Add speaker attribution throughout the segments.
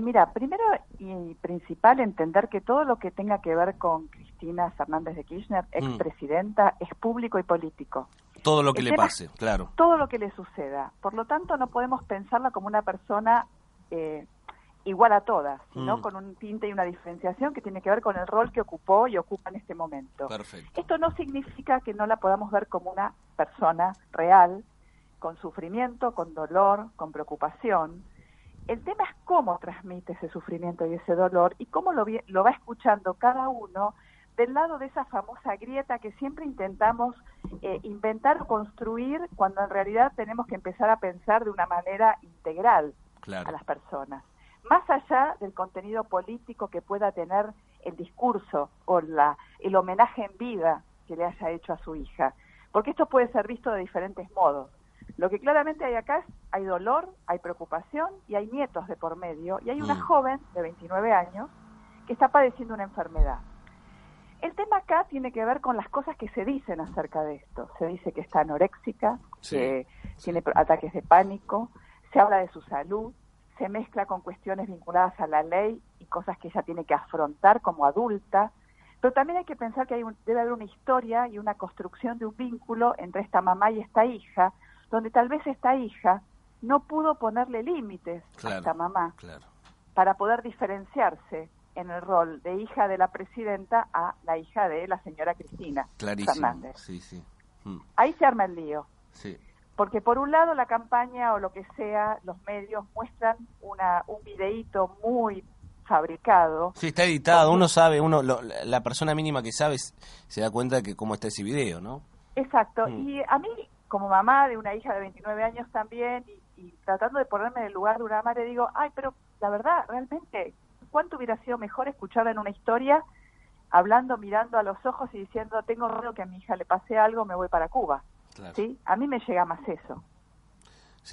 Speaker 1: Mira, primero y principal, entender que todo lo que tenga que ver con Cristina Fernández de Kirchner, expresidenta, es público y político.
Speaker 2: Todo lo que le pase, claro.
Speaker 1: Todo lo que le suceda. Por lo tanto, no podemos pensarla como una persona igual a todas, sino con un tinte y una diferenciación que tiene que ver con el rol que ocupó y ocupa en este momento.
Speaker 2: Perfecto.
Speaker 1: Esto no significa que no la podamos ver como una persona real, con sufrimiento, con dolor, con preocupación. El tema es cómo transmite ese sufrimiento y ese dolor y cómo lo va escuchando cada uno del lado de esa famosa grieta que siempre intentamos inventar o construir cuando en realidad tenemos que empezar a pensar de una manera integral a las personas. Más allá del contenido político que pueda tener el discurso o el homenaje en vida que le haya hecho a su hija, porque esto puede ser visto de diferentes modos. Lo que claramente hay acá es, hay dolor, hay preocupación y hay nietos de por medio, y hay una joven de 29 años que está padeciendo una enfermedad. El tema acá tiene que ver con las cosas que se dicen acerca de esto. Se dice que está anoréxica, que tiene ataques de pánico, se habla de su salud, se mezcla con cuestiones vinculadas a la ley y cosas que ella tiene que afrontar como adulta, pero también hay que pensar que debe haber una historia y una construcción de un vínculo entre esta mamá y esta hija, donde tal vez esta hija no pudo ponerle límites a esta mamá para poder diferenciarse en el rol de hija de la presidenta a la hija de la señora Cristina Fernández. Ahí se arma el lío. Porque por un lado la campaña o lo que sea, los medios muestran un videíto muy fabricado.
Speaker 2: Sí, está editado, uno sabe, la persona mínima que sabe se da cuenta de que cómo está ese video, ¿no?
Speaker 1: Exacto, y a mí, como mamá de una hija de 29 años también, y tratando de ponerme en el lugar de una madre, digo, ay, pero la verdad, realmente, ¿cuánto hubiera sido mejor escucharla en una historia, hablando, mirando a los ojos y diciendo, tengo miedo que a mi hija le pase algo, me voy para Cuba? ¿Sí? A mí me llega más eso.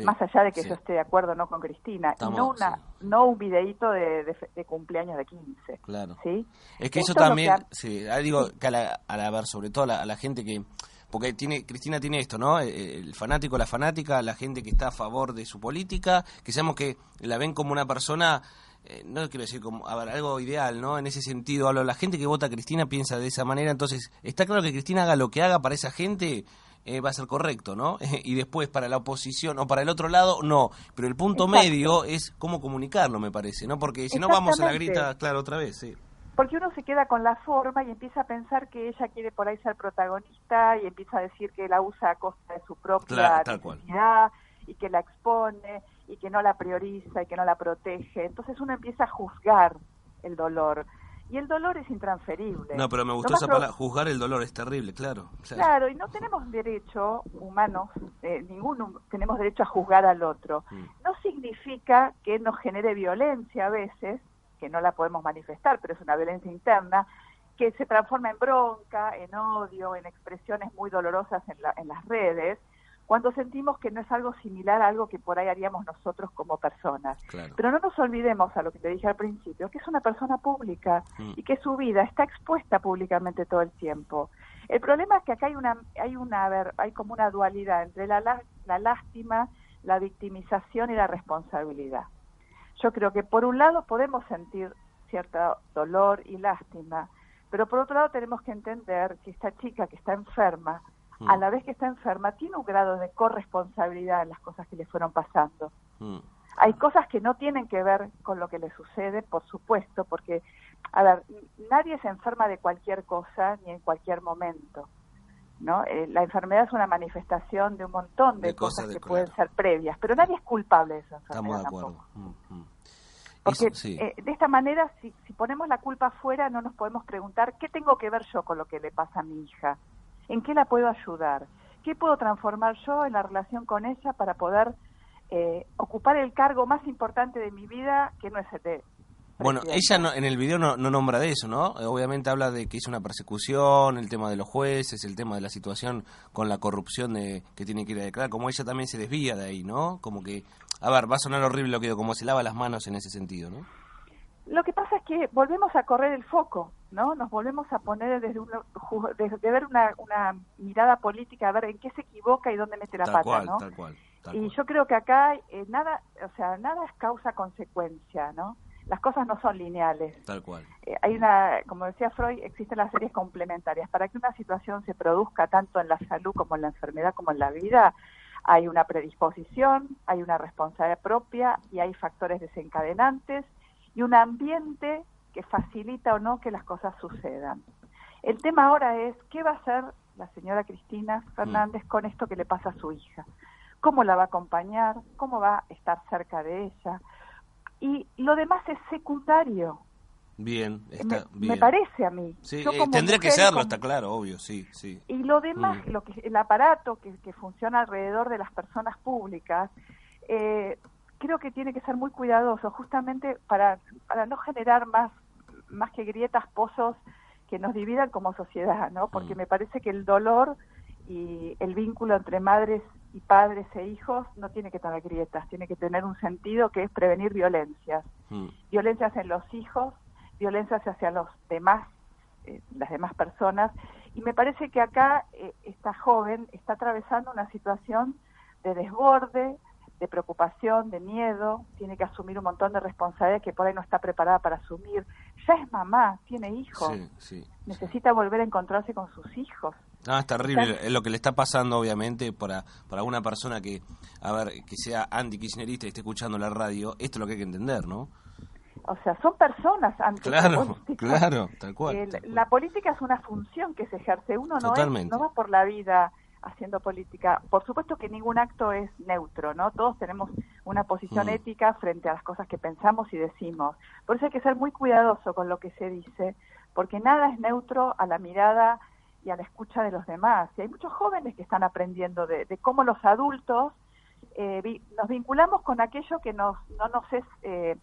Speaker 1: Más allá de que yo esté de acuerdo no con Cristina, y no un videíto de cumpleaños de 15. ¿Sí?
Speaker 2: Es que eso también, digo, que a ver, sobre todo a la gente que... Porque Cristina tiene esto, ¿no? El fanático, la fanática, la gente que está a favor de su política, que sabemos que la ven como una persona, no quiero decir como, a ver, algo ideal, ¿no? En ese sentido, la gente que vota a Cristina piensa de esa manera, entonces está claro que Cristina haga lo que haga para esa gente, va a ser correcto, ¿no? Y después para la oposición o para el otro lado, no. Pero el punto medio es cómo comunicarlo, me parece, ¿no? Porque si no vamos a la grita, claro, otra vez,
Speaker 1: Porque uno se queda con la forma y empieza a pensar que ella quiere por ahí ser protagonista y empieza a decir que la usa a costa de su propia necesidad y que la expone y que no la prioriza y que no la protege. Entonces uno empieza a juzgar el dolor. Y el dolor es intransferible.
Speaker 2: No, pero me gustó esa palabra, juzgar el dolor, es terrible, claro.
Speaker 1: Claro, y no tenemos derecho, humanos, ninguno tenemos derecho a juzgar al otro. No significa que nos genere violencia a veces, que no la podemos manifestar, pero es una violencia interna, que se transforma en bronca, en odio, en expresiones muy dolorosas en las redes, cuando sentimos que no es algo similar a algo que por ahí haríamos nosotros como personas. Pero no nos olvidemos, a lo que te dije al principio, que es una persona pública y que su vida está expuesta públicamente todo el tiempo. El problema es que acá hay como una dualidad entre la lástima, la victimización y la responsabilidad. Yo creo que por un lado podemos sentir cierto dolor y lástima, pero por otro lado tenemos que entender que esta chica que está enferma, a la vez que está enferma, tiene un grado de corresponsabilidad en las cosas que le fueron pasando. Hay cosas que no tienen que ver con lo que le sucede, por supuesto, porque, a ver, nadie se enferma de cualquier cosa ni en cualquier momento, ¿no? La enfermedad es una manifestación de un montón de cosas que pueden ser previas, pero nadie es culpable de esa enfermedad.
Speaker 2: Estamos de acuerdo.
Speaker 1: Porque de esta manera, si ponemos la culpa afuera, no nos podemos preguntar ¿qué tengo que ver yo con lo que le pasa a mi hija? ¿En qué la puedo ayudar? ¿Qué puedo transformar yo en la relación con ella para poder ocupar el cargo más importante de mi vida, que no es el de
Speaker 2: Bueno, ella en el video no nombra de eso, ¿no? Obviamente habla de que es una persecución, el tema de los jueces, el tema de la situación con la corrupción que tiene que ir a declarar, como ella también se desvía de ahí, ¿no? Como que, a ver, va a sonar horrible lo que digo, como se lava las manos en ese sentido, ¿no?
Speaker 1: Lo que pasa es que volvemos a correr el foco, ¿no? Nos volvemos a poner desde ver una mirada política, a ver en qué se equivoca y dónde mete la pata, ¿no?
Speaker 2: Tal cual.
Speaker 1: Y yo creo que acá nada es causa-consecuencia, ¿no? Las cosas no son lineales.
Speaker 2: Tal cual.
Speaker 1: Como decía Freud, existen las series complementarias. Para que una situación se produzca tanto en la salud como en la enfermedad como en la vida, hay una predisposición, hay una responsabilidad propia y hay factores desencadenantes y un ambiente que facilita o no que las cosas sucedan. El tema ahora es, ¿qué va a hacer la señora Cristina Fernández con esto que le pasa a su hija? ¿Cómo la va a acompañar? ¿Cómo va a estar cerca de ella? Y lo demás es secundario.
Speaker 2: Bien, está bien.
Speaker 1: Me parece a mí.
Speaker 2: Sí, tendría que serlo, está claro, obvio, sí.
Speaker 1: Y lo demás, el aparato que funciona alrededor de las personas públicas, creo que tiene que ser muy cuidadoso, justamente para no generar más que grietas, pozos que nos dividan como sociedad, ¿no? Porque me parece que el dolor y el vínculo entre madres y padres e hijos no tiene que tener grietas, tiene que tener un sentido que es prevenir violencias. Violencias en los hijos, violencias hacia los demás, las demás personas. Y me parece que acá esta joven está atravesando una situación de desborde, de preocupación, de miedo, tiene que asumir un montón de responsabilidades que por ahí no está preparada para asumir. Ya es mamá, tiene hijos, necesita volver a encontrarse con sus hijos.
Speaker 2: Es terrible lo que le está pasando, obviamente, para una persona que sea anti-kirchnerista y esté escuchando la radio. Esto es lo que hay que entender, ¿no?
Speaker 1: O sea, son personas antes
Speaker 2: Claro, tal cual.
Speaker 1: La política es una función que se ejerce. Uno no va por la vida haciendo política. Por supuesto que ningún acto es neutro, ¿no? Todos tenemos una posición ética frente a las cosas que pensamos y decimos. Por eso hay que ser muy cuidadoso con lo que se dice, porque nada es neutro a la mirada y a la escucha de los demás. Y hay muchos jóvenes que están aprendiendo de cómo los adultos nos vinculamos con aquello que no nos es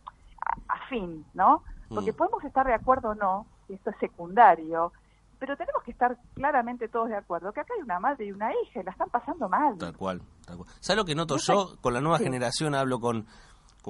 Speaker 1: afín, ¿no? Porque podemos estar de acuerdo o no, y esto es secundario, pero tenemos que estar claramente todos de acuerdo que acá hay una madre y una hija y la están pasando mal.
Speaker 2: Tal cual. ¿Sabes lo que noto yo? Con la nueva generación hablo con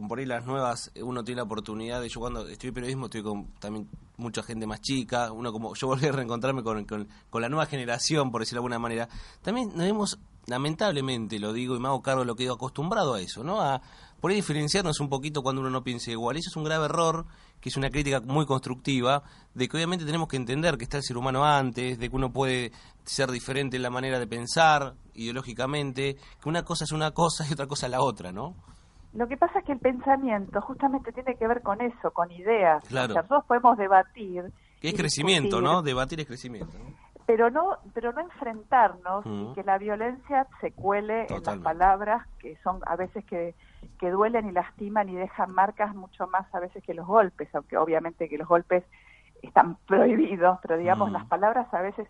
Speaker 2: por ahí las nuevas, uno tiene la oportunidad de, yo cuando estoy en periodismo estoy con también mucha gente más chica, yo volví a reencontrarme con la nueva generación, por decirlo de alguna manera. También nos hemos, lamentablemente, lo digo y me hago cargo de lo que digo, acostumbrado a eso, ¿no? A por ahí diferenciarnos un poquito cuando uno no piensa igual. Eso es un grave error, que es una crítica muy constructiva, de que obviamente tenemos que entender que está el ser humano antes, de que uno puede ser diferente en la manera de pensar, ideológicamente, que una cosa es una cosa y otra cosa es la otra, ¿no?
Speaker 1: Lo que pasa es que el pensamiento justamente tiene que ver con eso, con ideas.
Speaker 2: Claro.
Speaker 1: O sea, nosotros podemos debatir.
Speaker 2: Que es crecimiento, discutir, ¿no? Debatir es crecimiento, ¿no?
Speaker 1: Pero no enfrentarnos y que la violencia se cuele en las palabras, que son a veces que duelen y lastiman y dejan marcas mucho más a veces que los golpes, aunque obviamente que los golpes están prohibidos, pero digamos las palabras a veces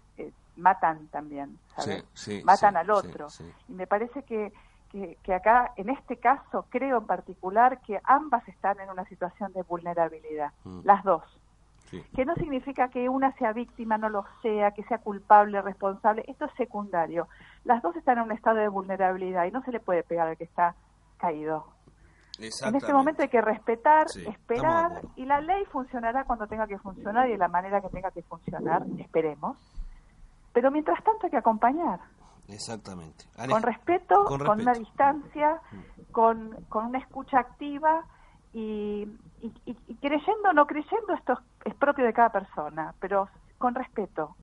Speaker 1: matan también, ¿sabes? Matan al otro. Y me parece que acá, en este caso, creo en particular que ambas están en una situación de vulnerabilidad, las dos. Que no significa que una sea víctima, no lo sea, que sea culpable, responsable, esto es secundario. Las dos están en un estado de vulnerabilidad y no se le puede pegar al que está caído. En este momento hay que respetar, esperar, y la ley funcionará cuando tenga que funcionar y de la manera que tenga que funcionar, esperemos. Pero mientras tanto hay que acompañar.
Speaker 2: Exactamente.
Speaker 1: Con respeto, con una distancia, con una escucha activa y creyendo o no creyendo, esto es propio de cada persona, pero con respeto,